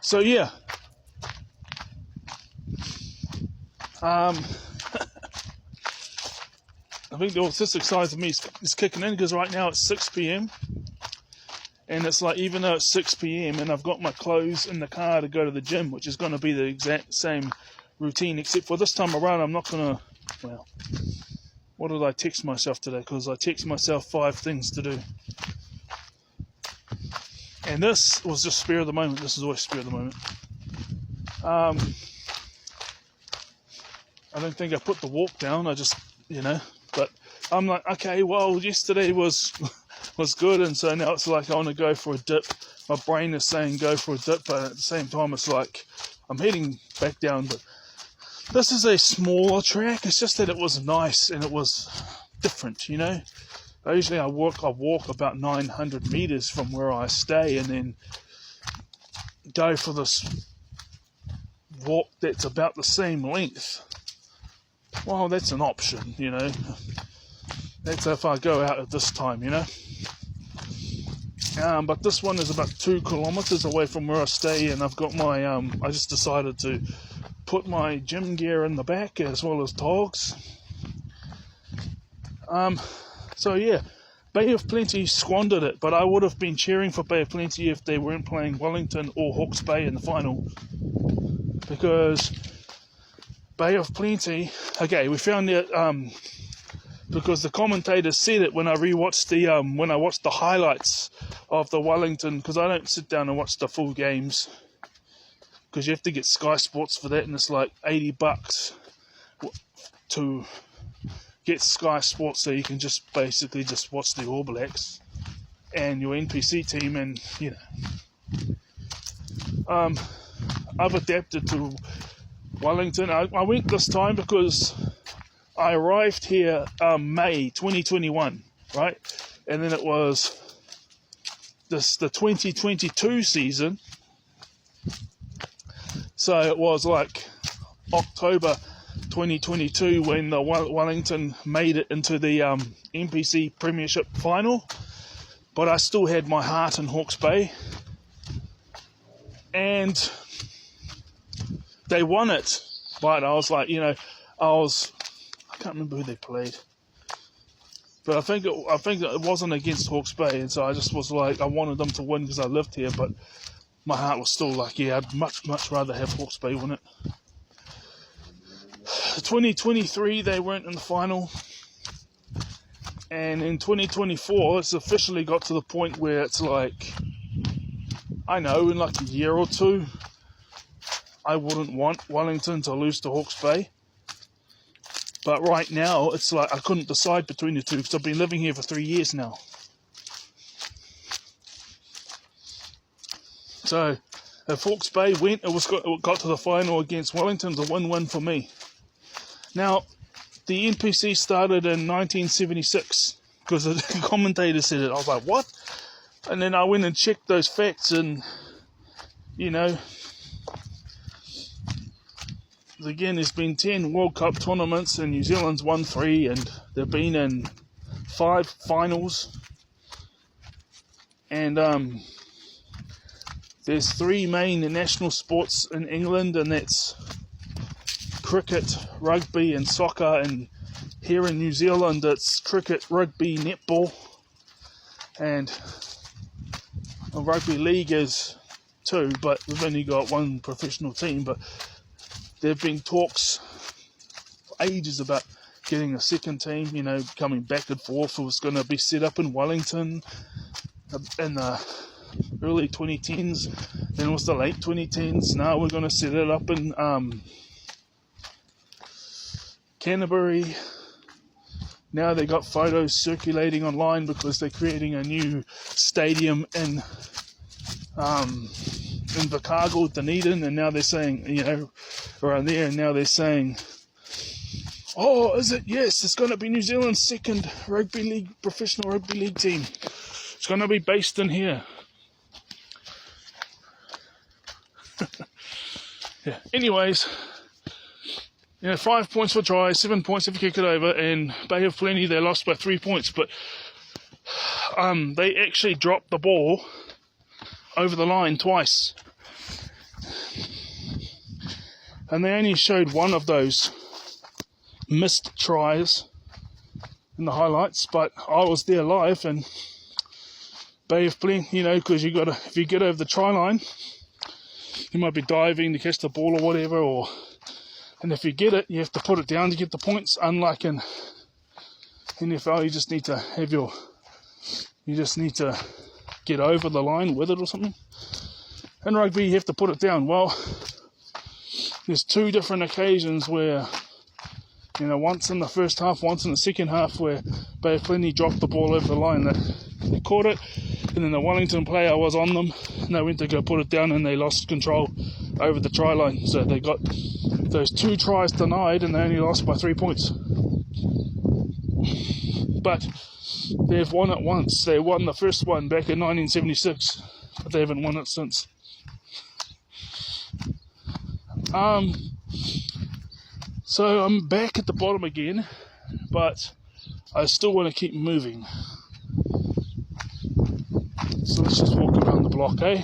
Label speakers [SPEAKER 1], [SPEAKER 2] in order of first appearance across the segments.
[SPEAKER 1] So yeah, I think the autistic side of me is kicking in, because right now it's 6 p.m. and it's like, even though it's 6 p.m. and I've got my clothes in the car to go to the gym, which is going to be the exact same routine, except for this time around I'm not going to, well, what did I text myself today? Because I text myself 5 things to do. And this was just spare of the moment. This is always spare of the moment. I don't think I put the walk down. I just, but I'm like, okay, well, yesterday was good, and so now it's like I want to go for a dip. My brain is saying go for a dip, but at the same time it's like I'm heading back down. But this is a smaller track. It's just that it was nice and it was different, Usually I walk about 900 meters from where I stay, and then go for this walk that's about the same length. Well, that's an option, That's if I go out at this time, But this one is about 2 kilometers away from where I stay, and I've got my, I just decided to put my gym gear in the back as well as togs. So yeah, Bay of Plenty squandered it, but I would have been cheering for Bay of Plenty if they weren't playing Wellington or Hawke's Bay in the final, because Bay of Plenty, okay, we found out, because the commentator said it when I rewatched when I watched the highlights of the Wellington, because I don't sit down and watch the full games, because you have to get Sky Sports for that, and it's like $80 to get Sky Sports, so you can just basically just watch the All Blacks and your NPC team, and I've adapted to Wellington. I went this time because I arrived here May 2021, right? And then it was the 2022 season. So it was like October 2022 when the Wellington made it into the NPC Premiership final. But I still had my heart in Hawke's Bay. And they won it. But I was like, I can't remember who they played, but I think it wasn't against Hawke's Bay, and so I just was like, I wanted them to win because I lived here, but my heart was still like, yeah, I'd much rather have Hawke's Bay win it. 2023 they weren't in the final, and in 2024 it's officially got to the point where it's like, I know in like a year or two I wouldn't want Wellington to lose to Hawke's Bay. But right now, it's like I couldn't decide between the two, because I've been living here for 3 years now. So, if Hawke's Bay went, it got to the final against Wellington, it's a win-win for me. Now, the NPC started in 1976, because the commentator said it. I was like, what? And then I went and checked those facts, and, again, there's been 10 World Cup tournaments, and New Zealand's won 3, and they've been in 5 finals. And there's 3 main national sports in England, and that's cricket, rugby, and soccer. And here in New Zealand, it's cricket, rugby, netball, and the rugby league is 2, but we've only got 1 professional team. But there have been talks for ages about getting a second team, coming back and forth. It was going to be set up in Wellington in the early 2010s, then it was the late 2010s. Now we're going to set it up in Canterbury. Now they got photos circulating online because they're creating a new stadium in Invercargill, Dunedin, and now they're saying, around there, and now they're saying, oh, is it? Yes, it's going to be New Zealand's second professional rugby league team. It's going to be based in here. Yeah. Anyways, 5 points for try, 7 points if you kick it over, and Bay of Plenty, they lost by 3 points, but they actually dropped the ball over the line twice. and they only showed one of those missed tries in the highlights, but I was there live, and Bay of Plenty, because if you get over the try line, you might be diving to catch the ball or whatever, and if you get it, you have to put it down to get the points. Unlike in NFL, you just need to get over the line with it or something. In rugby, you have to put it down. Well, there's two different occasions where, once in the first half, once in the second half, where Bay of Plenty dropped the ball over the line. They caught it, and then the Wellington player was on them, and they went to go put it down, and they lost control over the try line. So they got those 2 tries denied, and they only lost by 3 points. But they've won it once. They won the first one back in 1976, but they haven't won it since. So I'm back at the bottom again, but I still want to keep moving. So let's just walk around the block, eh?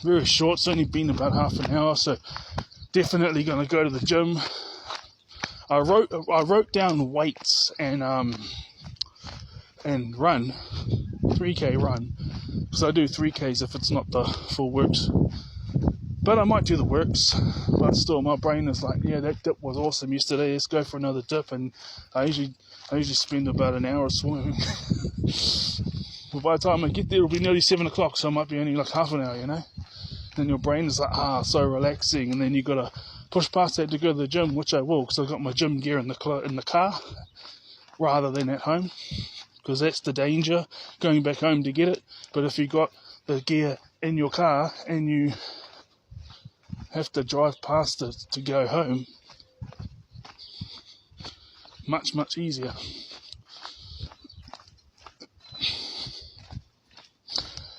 [SPEAKER 1] Very short, it's only been about half an hour, so definitely going to go to the gym. I wrote down weights and run, 3k run, because I do 3ks if it's not the full works. But I might do the works, but still my brain is like, yeah, that dip was awesome yesterday, let's go for another dip. And I usually spend about an hour swimming. But by the time I get there, it'll be nearly 7 o'clock, so it might be only like half an hour, Then your brain is like, so relaxing, and then you got to push past that to go to the gym, which I will, because I've got my gym gear in the car rather than at home, because that's the danger, going back home to get it. But if you got the gear in your car and you have to drive past it to go home, much easier.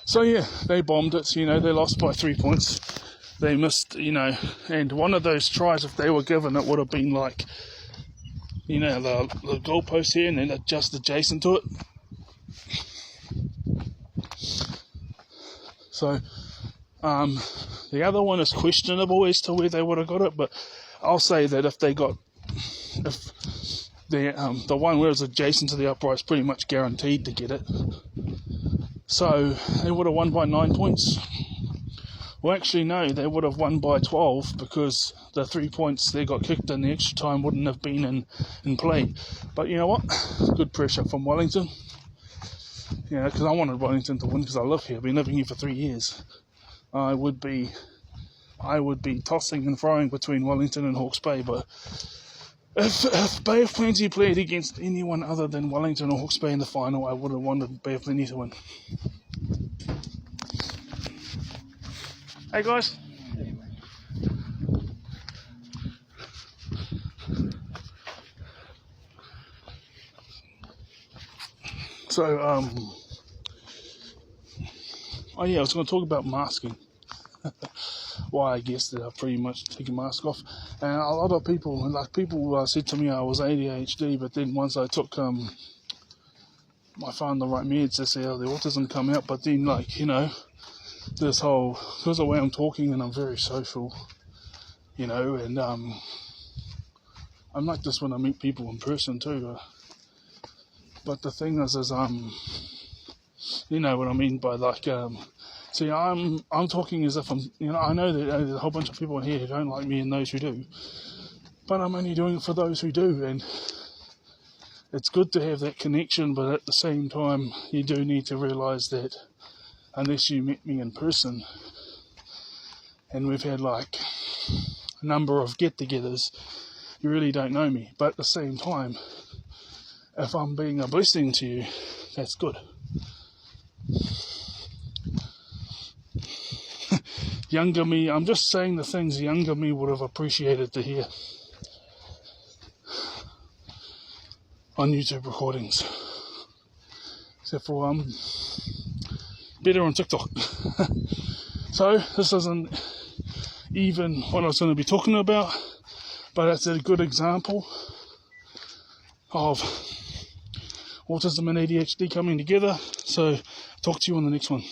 [SPEAKER 1] So yeah, they bombed it, they lost by 3 points. They missed, and one of those tries, if they were given, it would have been like, the goalpost here, and then just adjacent to it. So, the other one is questionable as to where they would have got it, but I'll say that if the one where it's adjacent to the upright is pretty much guaranteed to get it. So they would have won by 9 points. Well, actually, no, they would have won by 12, because the 3 points they got kicked in the extra time wouldn't have been in play. But you know what? Good pressure from Wellington. Because I wanted Wellington to win, because I live here. I've been living here for 3 years. I would be tossing and throwing between Wellington and Hawke's Bay, but if Bay of Plenty played against anyone other than Wellington or Hawke's Bay in the final, I would have wanted Bay of Plenty to win. Hey guys. So, I was going to talk about masking. Why I guess that I've pretty much taken mask off. And a lot of people, said to me I was ADHD, but then once I took, I found the right meds, they say, the autism come out, but then, this whole, because of the way I'm talking, and I'm very social, and I'm like this when I meet people in person too, but the thing is you know what I mean by see, I'm talking as if I'm, I know that there's a whole bunch of people in here who don't like me and those who do, but I'm only doing it for those who do, and it's good to have that connection, but at the same time, you do need to realise that unless you met me in person, and we've had a number of get-togethers, you really don't know me. But at the same time, if I'm being a blessing to you, that's good. Younger me, I'm just saying the things younger me would have appreciated to hear on YouTube recordings. Except for better on TikTok. So this isn't even what I was going to be talking about, but it's a good example of autism and ADHD coming together. So talk to you on the next one.